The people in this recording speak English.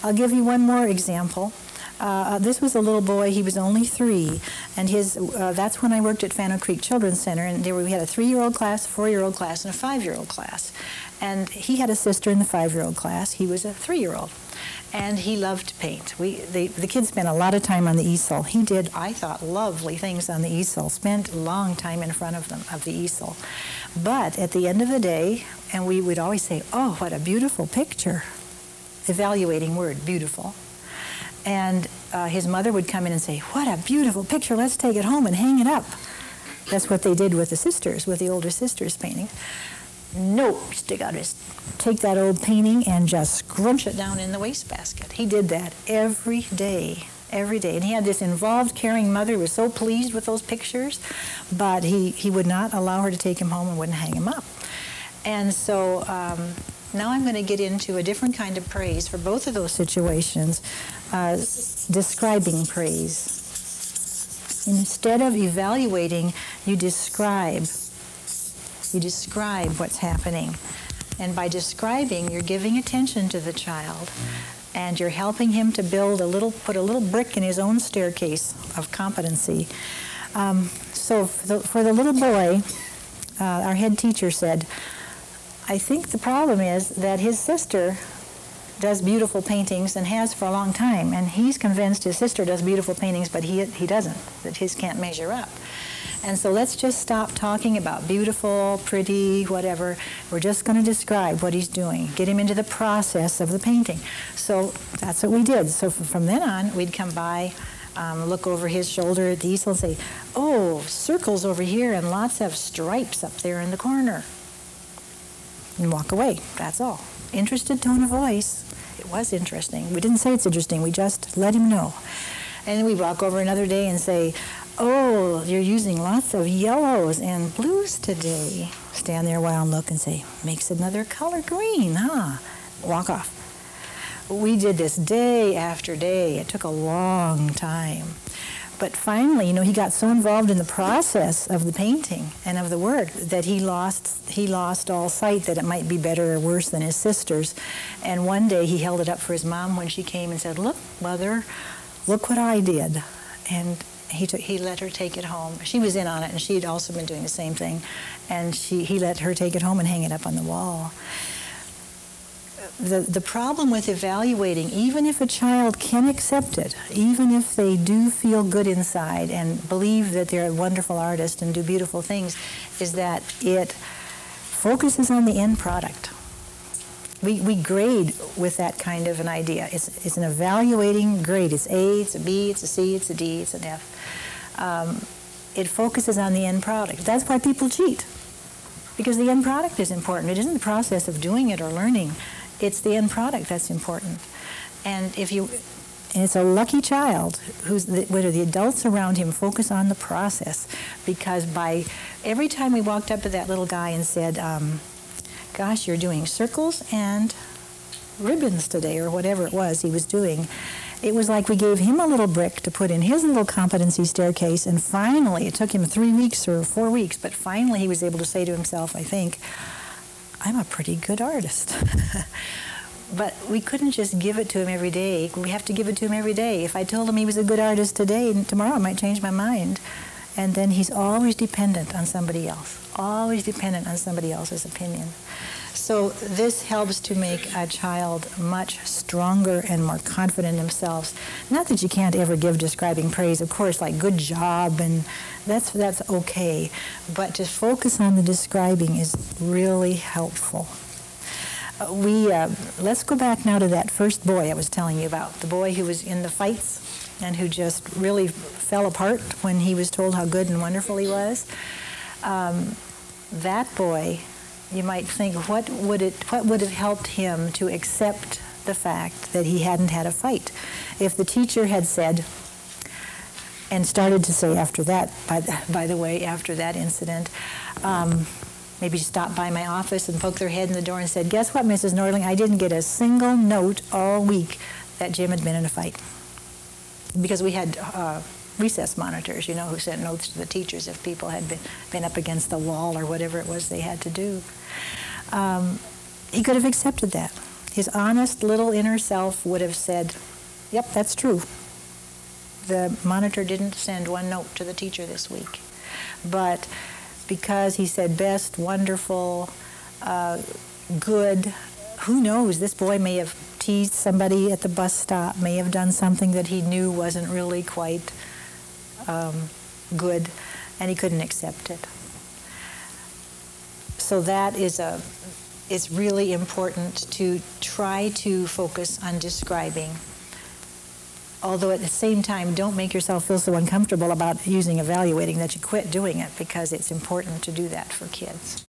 I'll give you one more example. This was a little boy, he was only 3, and that's when I worked at Fano Creek Children's Center, and we had a 3-year-old class, a 4-year-old class, and a 5-year-old class. And he had a sister in the 5-year-old class. He was a 3-year-old. And he loved to paint. The kids spent a lot of time on the easel. He did, I thought, lovely things on the easel, spent a long time in front of the easel. But at the end of the day, and we would always say, oh, what a beautiful picture. Evaluating word, beautiful. And his mother would come in and say, what a beautiful picture, let's take it home and hang it up. That's what they did with the sisters, with the older sisters' painting. No, take that old painting and just scrunch it down in the wastebasket. He did that every day, every day. And he had this involved, caring mother who was so pleased with those pictures, but he would not allow her to take him home and wouldn't hang him up. And so now I'm going to get into a different kind of praise for both of those situations, describing praise. Instead of evaluating, you describe. You describe what's happening. And by describing, you're giving attention to the child, and you're helping him to put a little brick in his own staircase of competency. So for the little boy, our head teacher said, I think the problem is that his sister does beautiful paintings and has for a long time, and he's convinced his sister does beautiful paintings, but he doesn't, that his can't measure up. And so let's just stop talking about beautiful, pretty, whatever. We're just going to describe what he's doing, get him into the process of the painting. So that's what we did. So from then on, we'd come by, look over his shoulder at the easel and say, oh, circles over here and lots of stripes up there in the corner. And walk away, that's all. Interested tone of voice. It was interesting. We didn't say it's interesting, we just let him know. And then we walk over another day and say, oh, you're using lots of yellows and blues today. Stand there a while and look and say, makes another color green, huh? Walk off. We did this day after day. It took a long time. But finally, he got so involved in the process of the painting and of the work that he lost all sight that it might be better or worse than his sister's. And one day he held it up for his mom when she came and said, look, Mother, look what I did. And he let her take it home. She was in on it, and she had also been doing the same thing. And he let her take it home and hang it up on the wall. The problem with evaluating, even if a child can accept it, even if they do feel good inside and believe that they're a wonderful artist and do beautiful things, is that it focuses on the end product. We grade with that kind of an idea. It's an evaluating grade. It's A, it's a B, it's a C, it's a D, it's an F. It focuses on the end product. That's why people cheat, because the end product is important. It isn't the process of doing it or learning. It's the end product that's important. And it's a lucky child where the adults around him focus on the process, because every time we walked up to that little guy and said, gosh, you're doing circles and ribbons today, or whatever it was he was doing. It was like we gave him a little brick to put in his little competency staircase, and finally, it took him 3 weeks or 4 weeks, but finally he was able to say to himself, I think, I'm a pretty good artist. But we couldn't just give it to him every day. We have to give it to him every day. If I told him he was a good artist today, and tomorrow I might change my mind. And then he's always dependent on somebody else, always dependent on somebody else's opinion. So this helps to make a child much stronger and more confident in themselves. Not that you can't ever give describing praise, of course, like good job, and that's okay. But to focus on the describing is really helpful. Let's go back now to that first boy I was telling you about, the boy who was in the fights and who just really fell apart when he was told how good and wonderful he was. That boy, you might think, what would have helped him to accept the fact that he hadn't had a fight? If the teacher had said, and started to say after that, by the way, after that incident, maybe stopped by my office and poked their head in the door and said, guess what, Mrs. Nordling, I didn't get a single note all week that Jim had been in a fight. Because we had recess monitors, who sent notes to the teachers if people had been up against the wall or whatever it was they had to do. He could have accepted that. his honest little inner self would have said, yep, that's true. The monitor didn't send one note to the teacher this week. But because he said best, wonderful, good, who knows, this boy may have teased somebody at the bus stop, may have done something that he knew wasn't really quite good, and he couldn't accept it. So that is really important, to try to focus on describing. Although at the same time, don't make yourself feel so uncomfortable about using evaluating that you quit doing it, because it's important to do that for kids.